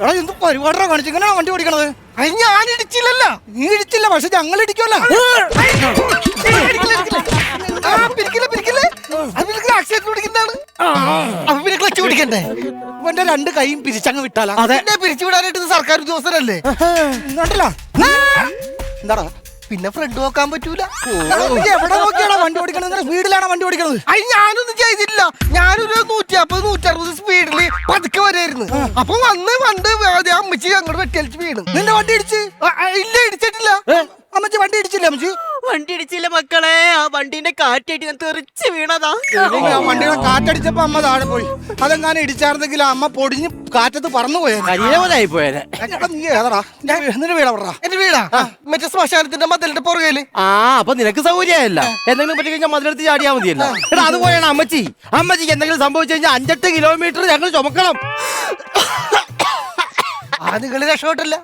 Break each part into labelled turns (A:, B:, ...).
A: എടാ എന്ത് പരിപാടിയാ കാണിച്ചു ഇങ്ങനെയാണോ വണ്ടി ഓടിക്കണത്?
B: അത് ഞാൻ ഇടിച്ചില്ലല്ലോ.
A: നീ ഇടിച്ചില്ല, പക്ഷെ ഞങ്ങൾ ഇടിക്കുമല്ലോ.
B: ക്ലച്ച് പിടിക്കണ്ടേ?
A: ഇവന്റെ രണ്ട് കൈയും പിരിച്ചങ്ങ് വിട്ടാലാ?
B: എന്നെ പിരിച്ചു വിടാനായിട്ട് സർക്കാർ ഉദ്യോഗസ്ഥരല്ലേ?
A: ഇങ്ങോട്ടല്ല. എന്താടാ
B: പിന്നെ ഫ്രണ്ട് നോക്കാൻ പറ്റൂല.
A: എവിടെ നോക്കിയാണോ വണ്ടി ഓടിക്കണത്? സ്പീഡിലാണോ വണ്ടി ഓടിക്കണത്?
B: അത് ഞാനൊന്നും ചെയ്തില്ല. ഞാനൊരു 150-160 സ്പീഡില് പതുക്കെ വരായിരുന്നു. അപ്പൊ വണ്ട് അമ്മച്ചി അങ്ങോട്ട് വെട്ടിയടിച്ച് വീണ്.
A: നിന്റെ വണ്ടി ഇടിച്ച്?
B: ഇല്ല, ഇടിച്ചിട്ടില്ല.
A: അമ്മച്ചി വണ്ടി ഇടിച്ചില്ല? അമ്മച്ചി
C: വണ്ടി ഇടിച്ചില്ല മക്കളെ, ആ വണ്ടിന്റെ കാറ്റായിട്ട് ഞാൻ തെറിച്ച് വീണതാ.
A: വണ്ടിയുടെ കാറ്റടിച്ചപ്പോ അമ്മ താഴെ പോയി. അതെങ്ങാനും ഇടിച്ചാർന്നെങ്കിൽ അമ്മ പൊടിഞ്ഞ് കാറ്റത്ത് പറന്നു പോയത്, കരിയവനായി പോയത്. നീ ഏതാടാ? നിന്റെ വീടാ പറ.
B: എന്റെ വീടാ മറ്റേ ശ്മശാനത്തിന്റെ മതിലിന്റെ പുറകേല്.
D: അപ്പൊ നിനക്ക് സൗകര്യമല്ല. എന്തെങ്കിലും പറ്റി കഴിഞ്ഞാൽ മതിലെടുത്ത് ചാടിയാ മതിയല്ലോ. എടാ അതുപോലെയാണ് അമ്മച്ചിക്ക് എന്തെങ്കിലും സംഭവിച്ചു കഴിഞ്ഞാൽ 5-8 കിലോമീറ്റർ ഞങ്ങൾ ചുമക്കണം.
B: നിങ്ങൾ രക്ഷപ്പെട്ടില്ല.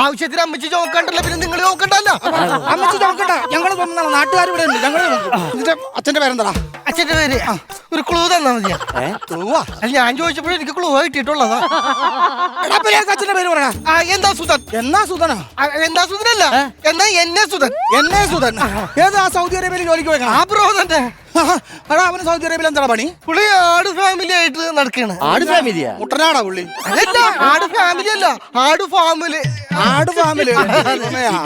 B: ആവശ്യത്തിന് അമ്മച്ചി ചോക്കണ്ടല്ലോ, പിന്നെ നിങ്ങൾ നോക്കണ്ടല്ലോ.
A: അമ്മച്ചി ചോക്കണ്ട, ഞങ്ങള് നാട്ടുകാർ ഇവിടെ ഉണ്ട്. ഞങ്ങള് നിന്റെ അച്ഛന്റെ പേരെന്താ?
B: അച്ഛന്റെ പേര് ഒരു ക്ലൂ തന്നാ മതിയാ.
A: ക്ലൂവാ?
B: അല്ല, ഞാൻ ചോദിച്ചപ്പോഴും എനിക്ക് ക്ലൂ കിട്ടിയിട്ടുള്ളതാ.
A: അച്ഛന്റെ പേര് പറയാ.
B: എന്താ സുധൻ?
A: എന്നാ സുധനാ?
B: എന്താ സുധനല്ല, എന്നാ എന്നെ സുധൻ.
A: എന്നെ സുധൻ? ഏതാ സൗദി അറേബ്യയിൽ ജോലിക്ക് പോയി?
B: ആ ബ്രോ തന്നെ.
A: എടാ അവന് സൗദി അറേബ്യയിൽ എന്താ പണി?
B: പുള്ളി ആട് ഫാമിലി ആയിട്ട് നടക്കാണ്.
D: ആട് ഫാമിലിയാ?
A: മുട്ടനാടാ പുള്ളി?
B: അതല്ല, ആട് ഫാമിലി അല്ല, ആട് ഫാമിലി.
A: ആട് ഫാമിലി.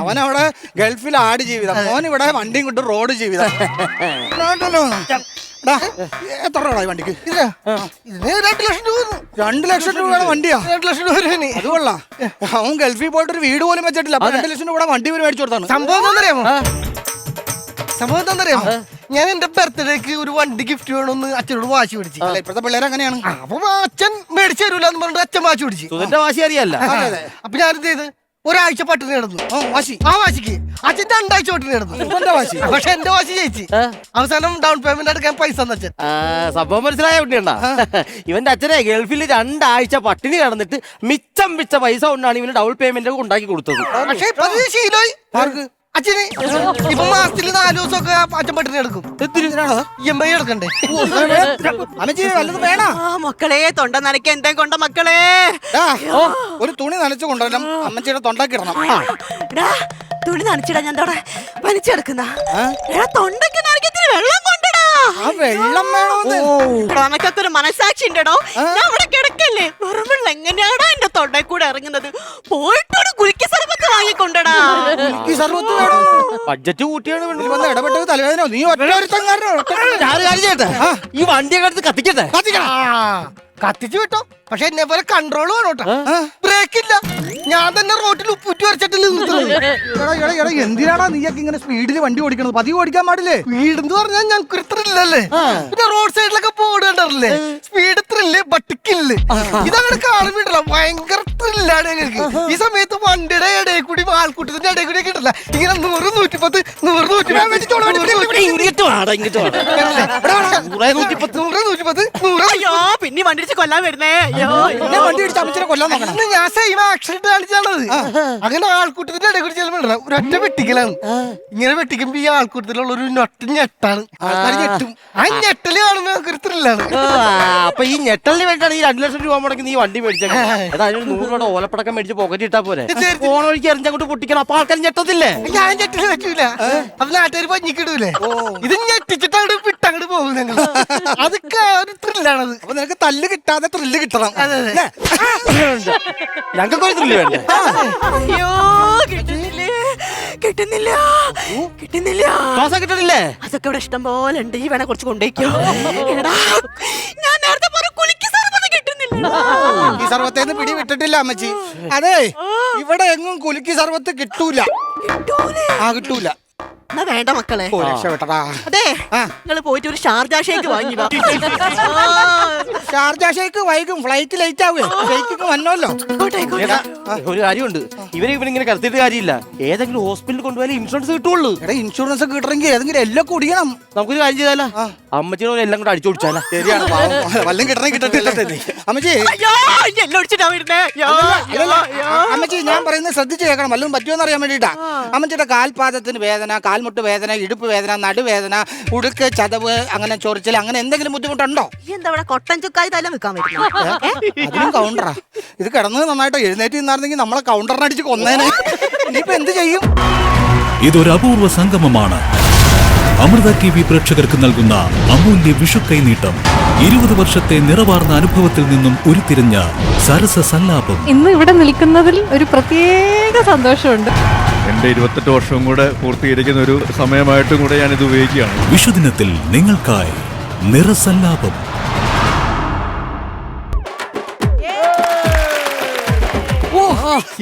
A: അവനവിടെ ഗൾഫിൽ ആട് ജീവിതം, മോൻ ഇവിടെ വണ്ടിയും കൊണ്ട് റോഡ് ജീവിതം. എത്ര രൂപ വണ്ടിക്ക്?
B: ഇതിന് 2 ലക്ഷം രൂപ.
A: 2 ലക്ഷം രൂപയുടെ വണ്ടിയാ?
B: 2 ലക്ഷം രൂപ.
A: അത് കൊള്ളാം. അവൻ ഗൾഫിൽ പോയിട്ട് ഒരു വീട് പോലും വെച്ചിട്ടില്ല. 2 ലക്ഷം രൂപ വണ്ടി മേടിച്ചു കൊടുത്താണ്.
B: സംഭവം എന്താണെന്നറിയാമോ? ഞാൻ എന്റെ ബർത്ത്ഡേക്ക് ഒരു വണ്ടി ഗിഫ്റ്റ് വേണമെന്ന് അച്ഛനോട് വാശി പിടിച്ചു.
A: ഇപ്പോഴത്തെ പിള്ളേർ അങ്ങനെയാണ്.
B: അപ്പൊ അച്ഛൻ മേടിച്ചു തരൂല എന്ന് പറഞ്ഞിട്ട് അച്ഛൻ വാശി പിടിച്ചു.
D: സുധന്റെ വാശി അറിയല്ല.
B: അപ്പൊ ഞാനെന്ത് ചെയ്ത് ഒരാഴ്ച പട്ടിണി കിടന്നു. ആ വാശിക്ക് അച്ഛൻ 2 ആഴ്ച പട്ടിണി കിടന്നു.
A: വാശി.
B: പക്ഷെ എന്റെ വാശി ജയിച്ചു. അവസാനം ഡൗൺ പേയ്മെന്റ് എടുക്കാൻ പൈസ അച്ഛൻ.
D: സംഭവം മനസ്സിലായ കുട്ടിയണ്ട. ഇവന്റെ അച്ഛനെ ഗൾഫിൽ 2 ആഴ്ച പട്ടിണി കിടന്നിട്ട് മിച്ചം പൈസ കൊണ്ടാണ് ഇവന് ഡൗൺ പേയ്മെന്റ് ഒക്കെ ഉണ്ടാക്കി കൊടുത്തത്.
B: പക്ഷെ ഇപ്പൊ ശീലമായി അച്ഛന്. ഇപ്പൊ മാസത്തിൽ 4 ദിവസമൊക്കെ അച്ഛൻ പട്ടിണി എടുക്കും. EMI എടുക്കണ്ടേ?
C: മക്കളെ തൊണ്ട നനയ്ക്കാൻ എന്താ കൊണ്ട മക്കളെ?
A: ഒരു തുണി നനച്ചു കൊണ്ടുവരണം, അമ്മച്ചിയുടെ തൊണ്ടാക്കിടണം.
C: തുണി നനച്ചിടാ ഞാൻ വലിച്ചെടുക്കുന്ന തൊണ്ടയ്ക്ക് നനയ്ക്കത്തിന് വെള്ളം കൊണ്ടടാ.
A: വെള്ളം വേണോ?
C: അനക്കൊക്കെ ഒരു മനസാക്ഷി ഉണ്ടോ? ഞാൻ ഇവിടെ കിടക്കല്ലേ, വെറും വെള്ളം എങ്ങനെയാടാ എന്റെ തൊണ്ടയിൽ കൂടെ ഇറങ്ങുന്നത്? പോയിട്ടൊരു കുലുക്കി സർബത്ത് വാങ്ങിക്കൊണ്ടടാ.
D: ബഡ്ജറ്റ് കൂട്ടിയാണ്
A: ഇടപെട്ടത് തലവേദന. നീ
D: ഈ വണ്ടിയൊക്കെ എടുത്ത് കത്തിക്കട്ടെ.
B: കത്തിച്ചു വിട്ടോ. പക്ഷെ എന്നെ പോലെ കൺട്രോൾ വേണോട്ടോ. ബ്രേക്ക് ഇല്ല. ഞാൻ തന്നെ റോട്ടിൽ ഉപ്പുറ്റി വരച്ചിട്ടില്ല.
A: എന്തിനാടാ നീയൊക്കെ ഇങ്ങനെ സ്പീഡിൽ വണ്ടി ഓടിക്കണത്? പതിവ് ഓടിക്കാൻ പാടില്ലേ?
B: സ്പീഡ് എന്ന് പറഞ്ഞാൽ ഞങ്ങൾക്ക് ത്രില്ലല്ലേ. പിന്നെ റോഡ് സൈഡിലൊക്കെ ബോർഡ് കണ്ടറില്ലേ, സ്പീഡ് ത്രില്ല് ബട്ടിക്കില്ല്. ഇതങ്ങനെ കാണുമ്പോണ്ടല്ലോ ഭയങ്കര ത്രില്ലാണ് ഞങ്ങൾക്ക്. ഈ സമയത്ത് വണ്ടിയുടെ ഇടയിൽ കൂടി ആൾക്കൂട്ടത്തിന്റെ ഇടയിൽ കൂടി കിട്ടില്ല. ഇങ്ങനെ 100, 110, 100,
C: 110 പിന്നെ വണ്ടി കൊല്ലാൻ വരുന്നേ.
A: വണ്ടി ഇടിച്ച് അമ്മച്ചിനെ കൊല്ലാൻ നോക്കണം.
B: ഞാൻ സെയിം ആക്സിഡന്റ് കാണിച്ചാണത്. അങ്ങനെ ആൾക്കൂട്ടത്തിന്റെ ഇടയിൽ കൂടി ചെല്ലുമ്പോഴല്ല ഒരൊറ്റ വെട്ടിക്കലാണ്. ഇങ്ങനെ വെട്ടിക്കുമ്പോ ഈ ആൾക്കൂട്ടത്തിലുള്ള ഒരു ഞെട്ടാണ്. ഞെട്ടും. ആ ഞെട്ടല് കാണുമ്പോ ഞങ്ങൾക്ക് ത്രില്ലാണ്.
D: അപ്പൊ ഈ ഞെട്ടലിന് വേണ്ടിയാണ് ഈ 2 ലക്ഷം രൂപ മുടക്കി നീ വണ്ടി മേടിച്ചത്. അതിന് 100 രൂപയുടെ ഓലപ്പടക്കം മേടിച്ച് പോക്കറ്റ് ഇട്ടാ പോലെ ഫോൺ വഴിക്ക് എറിഞ്ഞങ്ങോട്ട് പൊട്ടിക്കണം. അപ്പൊ ആൾക്കാർ ഞെട്ടത്തില്ലേ?
B: ഞാൻ ഞെട്ടല് പറ്റൂല. അപ്പൊ നാട്ടുകാർ പഞ്ഞിക്കിടൂലേ. ഇത് ഞെട്ടിച്ചിട്ട് അങ്ങോട്ട് വിട്ടങ്ങോട്ട് പോകും ഞങ്ങൾ. അതൊക്കെ ഒരു ത്രില്ലാണത്.
A: അപ്പൊ നിനക്ക് തല്ല് കിട്ടാതെ ത്രില്ല് കിട്ടണം.
D: ഞങ്ങൾക്ക് ഒരു ത്രില്ല് വേണ്ടേ?
C: അയ്യോ കിട്ടുന്നില്ല.
D: കിട്ടണില്ലേ?
C: അതൊക്കെ ഇവിടെ ഇഷ്ടം പോലെ ഉണ്ട്. ഈ വേണേ കുറച്ച് കൊണ്ടേക്കോ. എടാ ഞാൻ നേരത്തെ പറഞ്ഞ കുലുക്കി സർബത്ത് കിട്ടുന്നില്ല.
A: ഈ സർവത്തേന്ന് പിടി വിട്ടിട്ടില്ല അമ്മച്ചി. അതെ, ഇവിടെ എങ്ങും കുലുക്കി സർവത്ത് കിട്ടൂല. കിട്ടൂല.
C: എന്നാ വേണ്ട മക്കളെ. അതെ, നിങ്ങള് പോയിട്ട് ഒരു ഷാർജ ഷേക്ക് വാങ്ങി.
A: ഷാർജ ഷേക്ക് വൈകും, ഫ്ലൈറ്റ് ലേറ്റ് ആവുക. ഷേക്ക് വന്നല്ലോ.
D: ഒരു കാര്യമുണ്ട്, ഇവരിങ്ങനെ കടത്തിയിട്ട് കാര്യമില്ല. ഏതെങ്കിലും ഹോസ്പിറ്റലിൽ കൊണ്ടുപോയാലും ഇൻഷുറൻസ് കിട്ടുള്ളൂ.
A: ഇൻഷുറൻസ് കിട്ടണമെങ്കിൽ ഏതെങ്കിലും എല്ലാം കുടിക്കണം.
D: നമുക്കൊരു കാര്യം ചെയ്താലോ, അമ്മച്ചിയുടെ എല്ലാം കൂടെ അടിച്ചു കൊടുത്താലോ.
A: ശരിയാണ്, വല്ലതും കിട്ടണമെങ്കിൽ കിട്ടത്തില്ല. അമ്മച്ചി അമ്മച്ചി ഞാൻ പറയുന്നത് ശ്രദ്ധിച്ച് കേൾക്കണം. വല്ലതും പറ്റുമെന്ന് അറിയാൻ വേണ്ടിട്ടാ. അമ്മച്ചിയുടെ കാൽപാദത്തിന് വേദന, കാൽമുട്ട് വേദന, ഇടുപ്പ് വേദന, നടുവേദന, ഉടുക്ക്, ചതവ്, അങ്ങനെ ചൊറിച്ചിൽ, അങ്ങനെ എന്തെങ്കിലും ബുദ്ധിമുട്ടുണ്ടോ?
C: എന്താ കൊട്ടൻ ചുക്കായി തല നിൽക്കാൻ പറ്റും
A: അതിനും കൗണ്ടറാ. ഇത് കിടന്നത് നന്നായിട്ട് എഴുന്നേറ്റ് നിന്നായിരുന്നെങ്കിൽ നമ്മളെ കൗണ്ടറിനടിച്ച് കൊന്നേനെ. ഇനിയിപ്പോ എന്ത് ചെയ്യും?
E: ഇതൊരു അപൂർവ സംഗമമാണ്. അമൃത TV പ്രേക്ഷകർക്ക് നൽകുന്ന അമൂല്യ വിഷു കൈനീട്ടം. 20 വർഷത്തെ നിറവാർന്ന അനുഭവത്തിൽ നിന്നും ഉരുത്തിരിഞ്ഞ സരസ സല്ലാപം.
F: ഇന്ന് ഇവിടെ നിൽക്കുന്നതിൽ ഒരു പ്രത്യേക സന്തോഷമുണ്ട്.
G: എന്റെ 28 വർഷവും കൂടെ പൂർത്തീകരിക്കുന്ന ഒരു സമയമായിട്ടും കൂടെ ഞാൻ ഇത് ഉപയോഗിക്കുകയാണ്.
E: വിഷുദിനത്തിൽ നിങ്ങൾക്കായി നിറസല്ലാപം.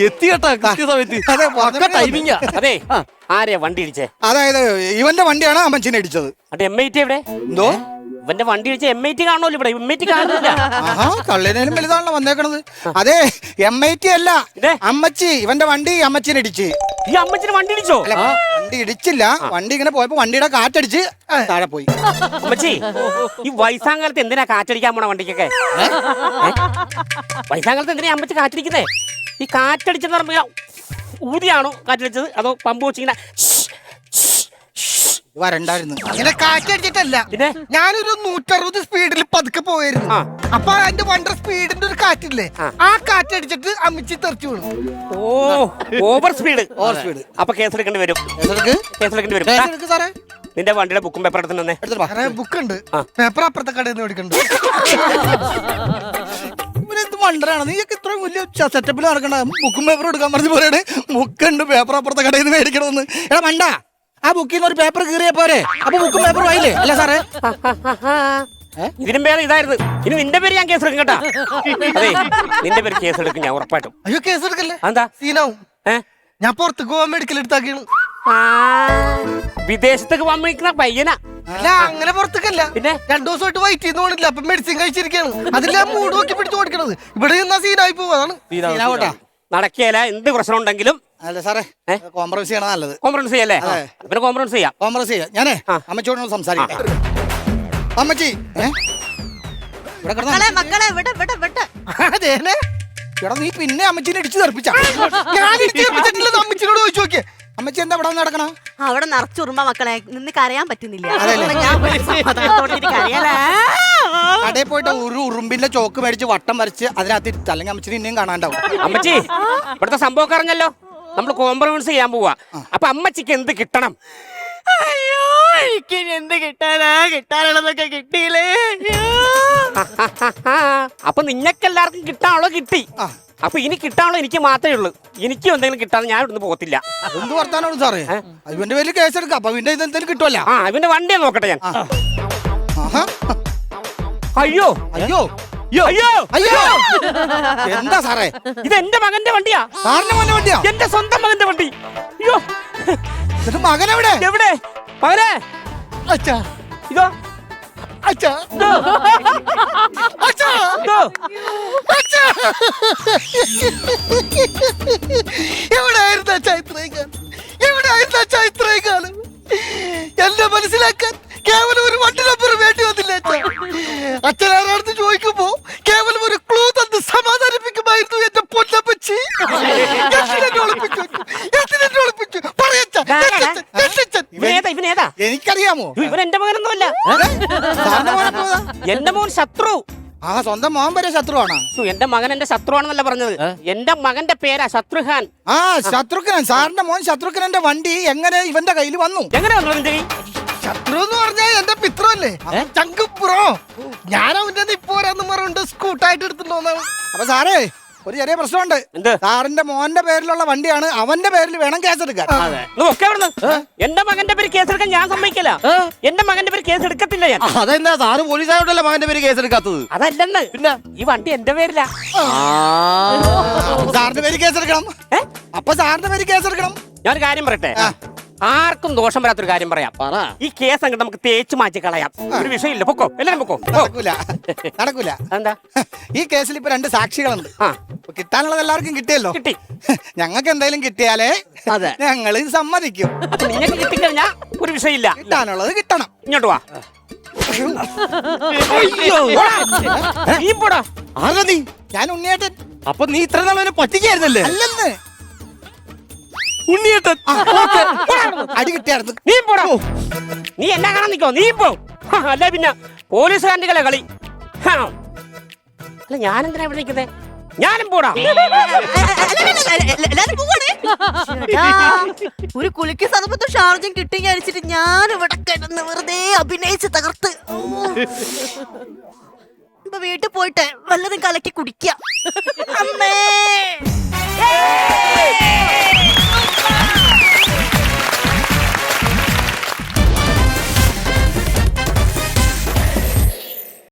D: എത്തിയട്ടാ കൃത്യസമയത്ത്.
A: അതെ,
D: പക്ക ടൈമിങ്ങാ. അതെ ആരെയാ വണ്ടി ഇടിച്ചേ?
A: അതായത് ഇവന്റെ വണ്ടിയാണ് അമ്മച്ചിനെ ഇടിച്ചത്.
D: അതെ MIT എവിടെ?
A: എന്തോ
D: ഇവന്റെ വണ്ടി ഇടിച്ച MIT കാണുമല്ലോ ഇവിടെ. MIT കാണുന്നില്ല.
A: ആഹാ, തള്ളിനേലും വലുതാണല്ലോ വന്നേക്കണത്. അതെ, MIT അല്ല,
D: ഇതേ?
A: അമ്മച്ചി. ഇവന്റെ വണ്ടി അമ്മച്ചിനെ ഇടിച്ച്.
D: ഈ അമ്മച്ചിന് വണ്ടി ഇടിച്ചോ?
A: അല്ല, വണ്ടി ഇടിച്ചില്ല. വണ്ടി ഇങ്ങനെ പോയപ്പോ വണ്ടിയുടെ കാറ്റടിച്ച് താഴെ പോയി.
D: അമ്മച്ചി ഈ വയസ്സാങ്കാലത്ത് എന്തിനാ കാറ്റടിക്കാൻ പോണ വണ്ടിക്കൊക്കെ? വയസ്സാങ്കാലത്ത് എന്തിനാ അമ്മച്ചി കാറ്റടിക്കുന്നേ? ഈ കാറ്റടിച്ചെന്ന് പറയുമ്പോ ഊതിയാണോ കാറ്റടിച്ചത് അതോ പമ്പ് വെച്ചിങ്ങനെ
A: വരണ്ടായിരുന്നു?
B: അങ്ങനെ കാറ്റടിച്ചിട്ടല്ല.
D: പിന്നെ?
B: ഞാനൊരു 160 സ്പീഡിൽ പതുക്കെ പോയിരുന്നു. അപ്പൊ അതിന്റെ വണ്ടർ സ്പീഡിന്റെ ഒരു കാറ്റില്ലേ, ആ കാറ്റടിച്ചിട്ട് അമ്മിച്ചി തെറിച്ചു വീണു.
D: Over speed.
A: Over speed.
D: അപ്പൊ കേസെടുക്കേണ്ടി വരും. കേസെടുക്കേണ്ടി വരും.
A: എടുക്ക് സാറേ.
D: നിന്റെ വണ്ടിയുടെ ബുക്കും പേപ്പർ എടുത്ത് തന്നെ
B: ബുക്ക് ഉണ്ട്, പേപ്പർ അപ്പുറത്തെ കടയിൽ നിന്ന് മേടിക്കണ്ട്.
A: ഇവനെന്ത് മണ്ടറാണ്? നീയൊക്കെ ഇത്ര വലിയ സെറ്റപ്പിൽ നടക്കണ്ട. ബുക്കും പേപ്പറും എടുക്കാൻ പറഞ്ഞ പോലെയാണ്. ബുക്കുണ്ട്, പേപ്പർ അപ്പുറത്തെ കടയിൽ നിന്ന് മേടിക്കണമെന്ന്. എടാ മണ്ട, ആ ബുക്കിൽ നിന്ന് ഒരു പേപ്പർ കീറിയ പോരെ? അപ്പൊ ബുക്കും പേപ്പറും ആയില്ലേ? അല്ല സാറേ,
D: ഇതിനും പേര് ഇതായിരുന്നു. ഇനി നിന്റെ പേര് ഞാൻ കേസെടുക്കും കേട്ടാ. അതെ, നിന്റെ പേര് കേസെടുക്കും ഞാൻ ഉറപ്പായിട്ടും.
B: അയ്യോ, കേസ് എടുക്കല്ലേ,
D: എന്താ
B: സീനാവും. ഞാൻ പുറത്ത് ഗോവ മെഡിക്കൽ എടുത്താക്കിയാണ്.
D: വിദേശത്തേക്ക് പോകാൻ വിളിക്കുന്ന പയ്യനാ.
B: അല്ല, അങ്ങനെ പുറത്തേക്കല്ല.
D: പിന്നെ
B: 2 ദിവസമായിട്ട് വൈറ്റ് ചെയ്യുന്ന പോണില്ല. അപ്പൊ മെഡിസിൻ കഴിച്ചിരിക്കുകയാണ്. അതിലാ മൂഡ് നോക്കി പിടിച്ചു കൊടുക്കണത്. ഇവിടെ നിന്നാ സീനായി പോവാണ്.
D: നടക്കിയല്ല. എന്ത് പ്രശ്നം ഉണ്ടെങ്കിലും
A: അല്ല സാറേ, കോംപ്രമൈസ് ചെയ്യണ നല്ലത്.
D: കോംപ്രമൈസ് ചെയ്യല്ലേ? പിന്നെ കോംപ്രമൈസ് ചെയ്യാം.
A: കോംപ്രമൈസ് ചെയ്യാം. ഞാനേ അമ്മച്ചോട് സംസാരിക്കാം. അമ്മച്ചി, ഇവിടെ കിടന്ന
C: മക്കളെ വിട വിട വിട.
B: അതേനെ,
A: എടാ നീ പിന്നെ അമ്മച്ചിനെ ഇടിച്ചു തെറിപ്പിച്ച.
B: ഞാൻ അമ്മച്ചിനോട് ചോദിച്ചു നോക്കിയേ.
A: അമ്മച്ചി എന്താ ഇവിടെ നടക്കണ?
C: അവിടെ നിറച്ചുറുമ്പ മക്കളെ, നിന്ന് കരയാൻ പറ്റുന്നില്ല. ഞാൻ കരയാലേ.
A: കടയിൽ പോയിട്ട് ഒരു ഉറുമ്പിന്റെ ചോക്ക് മേടിച്ച് വട്ടം വരച്ച് അതിനകത്ത് ഇട്ട്, അല്ലെങ്കിൽ അമ്മച്ചിനെ ഇനിയും കാണാണ്ടാവും.
D: അമ്മച്ചി, ഇവിടുത്തെ സംഭവം അറിഞ്ഞല്ലോ. നമ്മൾ കോംപ്രമൈസ് ചെയ്യാൻ പോവാ. അപ്പൊ അമ്മച്ചിക്ക് എന്ത് കിട്ടണം?
C: അയ്യോ, എനിക്ക് എന്ത് കിട്ടാനാ? കിട്ടാനുള്ളതൊക്കെ കിട്ടിയില്ലേ?
D: അപ്പൊ നിങ്ങൾക്കെല്ലാവർക്കും കിട്ടാനുള്ളത് കിട്ടി. അപ്പൊ ഇനി കിട്ടാനുള്ളത് എനിക്ക് മാത്രമേ ഉള്ളൂ. എനിക്കും എന്തെങ്കിലും കിട്ടാതെ ഞാൻ ഇവിടുന്ന് പോകത്തില്ല.
A: എന്ത് വർത്താനാണ് സാറേ? ഇവന്റെ പേരിൽ കേസെടുക്കാം. അപ്പൊ ഇവന്റെ ഇതെന്തെങ്കിലും കിട്ടുമല്ലോ.
D: ഇവന്റെ വണ്ടിയെ നോക്കട്ടെ ഞാൻ. അയ്യോ
A: അയ്യോ
D: അയ്യോ
A: അയ്യോ, എന്താ സാറേ?
D: ഇത് എന്റെ മകന്റെ വണ്ടിയാ.
A: സാറിന്റെ മോന്റെ വണ്ടിയാ?
D: എന്റെ സ്വന്തം മകന്റെ വണ്ടി. അയ്യോ,
A: എന്നിട്ട് മകൻ എവിടെ?
D: എവിടെ മകനെ?
B: അച്ഛാ,
D: ഇതോ
B: അച്ഛാ,
D: ഇതോ,
B: അച്ഛാ,
D: ഇതോ.
B: അച്ഛാ. എവിടെയായിരുന്നു അച്ഛാ ഇത്രയും കാലം? എവിടെയായിരുന്നു അച്ഛാ ഇത്രയും കാലം? എന്നെ മനസ്സിലാക്കാൻ കേവലം ഒരു വണ്ടി നമ്പർ വേണ്ടി വന്നില്ല അച്ഛാ. അച്ഛനാരാണെന്ന് ചോദിക്കുമ്പോ കേവലം ഒരു ക്ലൂ തന്ന് സമാധാനിപ്പിക്കുമായിരുന്നു എന്റെ പൊന്നപ്പച്ചി.
D: ഇവനേതാ?
A: എനിക്കറിയാമോ?
D: ഇവൻ എന്റെ മകനൊന്നുമല്ല.
A: സാറിന്റെ മോനെ പോയതാ?
D: എന്റെ മോൻ ശത്രു.
A: ആ, സ്വന്തം മോൻ വരെ ശത്രുവാണ്.
D: എന്റെ മകൻ എന്റെ ശത്രുവാണെന്നല്ല പറഞ്ഞത്. എന്റെ മകന്റെ പേരാ ശത്രുഹാൻ.
A: ആ, ശത്രുഘ്നൻ. സാറിന്റെ മോൻ ശത്രുഘ്നന്റെ വണ്ടി എങ്ങനെ ഇവന്റെ കയ്യിൽ വന്നു?
D: എങ്ങനെ വന്നു നിന്റെ കൈ?
B: ശത്രു എന്ന് പറഞ്ഞാൽ എന്റെ പിത്രല്ലേ, ചങ്കുപ്രോ. ഞാൻ അവന്റെ ഇപ്പോരാന്ന് പറഞ്ഞിട്ട് സ്കൂട്ടായിട്ട് എടുത്തിട്ടുണ്ടോന്നാണ്.
A: അപ്പൊ സാറേ, ഒരു ചെറിയ പ്രശ്നമുണ്ട്.
D: എന്ത്?
A: സാറിന്റെ മോന്റെ പേരിലുള്ള വണ്ടിയാണ്. അവന്റെ പേരിൽ വേണം കേസെടുക്കാൻ.
D: എന്റെ മകന്റെ പേര് കേസെടുക്കാൻ ഞാൻ സമ്മതിക്കില്ല. എന്റെ മകന്റെ പേര് കേസ് എടുക്കത്തില്ല ഞാൻ.
A: അതെന്താ സാറ് പോലീസായോണ്ടല്ലേ മകന്റെ പേര് കേസെടുക്കാത്തത്?
D: അതല്ലെന്ന്. പിന്നെ ഈ വണ്ടി എന്റെ പേരില.
A: സാറിന്റെ പേര് കേസെടുക്കണം. അപ്പൊ സാറിന്റെ പേര് കേസെടുക്കണം.
D: ഞാനൊരു കാര്യം പറയട്ടെ. ആർക്കും ദോഷം വരാത്തൊരു കാര്യം പറയാം. ഈ കേസ് അങ്ങോട്ട് നമുക്ക് തേച്ച് മാറ്റി കളയാം. ഒരു വിഷയമില്ല. പൊക്കോ, എല്ലാരും പൊക്കോ.
A: നടക്കൂല.
D: എന്താ?
A: ഈ കേസിൽ ഇപ്പൊ 2 സാക്ഷികളുണ്ട്. കിട്ടാനുള്ളത് എല്ലാവർക്കും കിട്ടിയല്ലോ.
D: കിട്ടി.
A: ഞങ്ങൾക്ക് എന്തായാലും കിട്ടിയാലേ ഞങ്ങൾ സമ്മതിക്കും.
D: നിങ്ങൾക്ക് കിട്ടിക്കഴിഞ്ഞാ ഒരു വിഷയമില്ല.
A: കിട്ടാനുള്ളത് കിട്ടണം.
D: ഇങ്ങോട്ട് വാ. നീ പോടാ.
A: ആരാ നീ? ഞാൻ ഉണ്ണിയേട്ടൻ.
D: അപ്പൊ നീ ഇത്ര നാളെ പറ്റിക്കായിരുന്നല്ലേ?
A: അല്ലെന്ന്.
D: ഉണ്ണിയേട്ടൻ
A: അടി കിട്ടിയായിരുന്നു.
D: നീ പോടാ. നീ എന്നാ കാണാൻ നിക്കോ? നീ പോ. അല്ല പിന്നെ പോലീസുകാരൻ്റെ കളി. അല്ല ഞാനെന്തിനാ ഇവിടെ നിൽക്കുന്നേ? ഞാനും പോടാ.
C: എല്ലാരും പോവാണേ. ചേട്ടാ, ഒരു കുലുക്കി സർബത്തും ഷാർജും കിട്ടി അടിച്ചിട്ട് ഞാൻ ഇവിടെ കിടന്ന് വെറുതെ അഭിനയിച്ച് തകർത്ത്. ഇപ്പൊ വീട്ടിൽ പോയിട്ട് വല്ലതും കലക്കി കുടിക്കാം.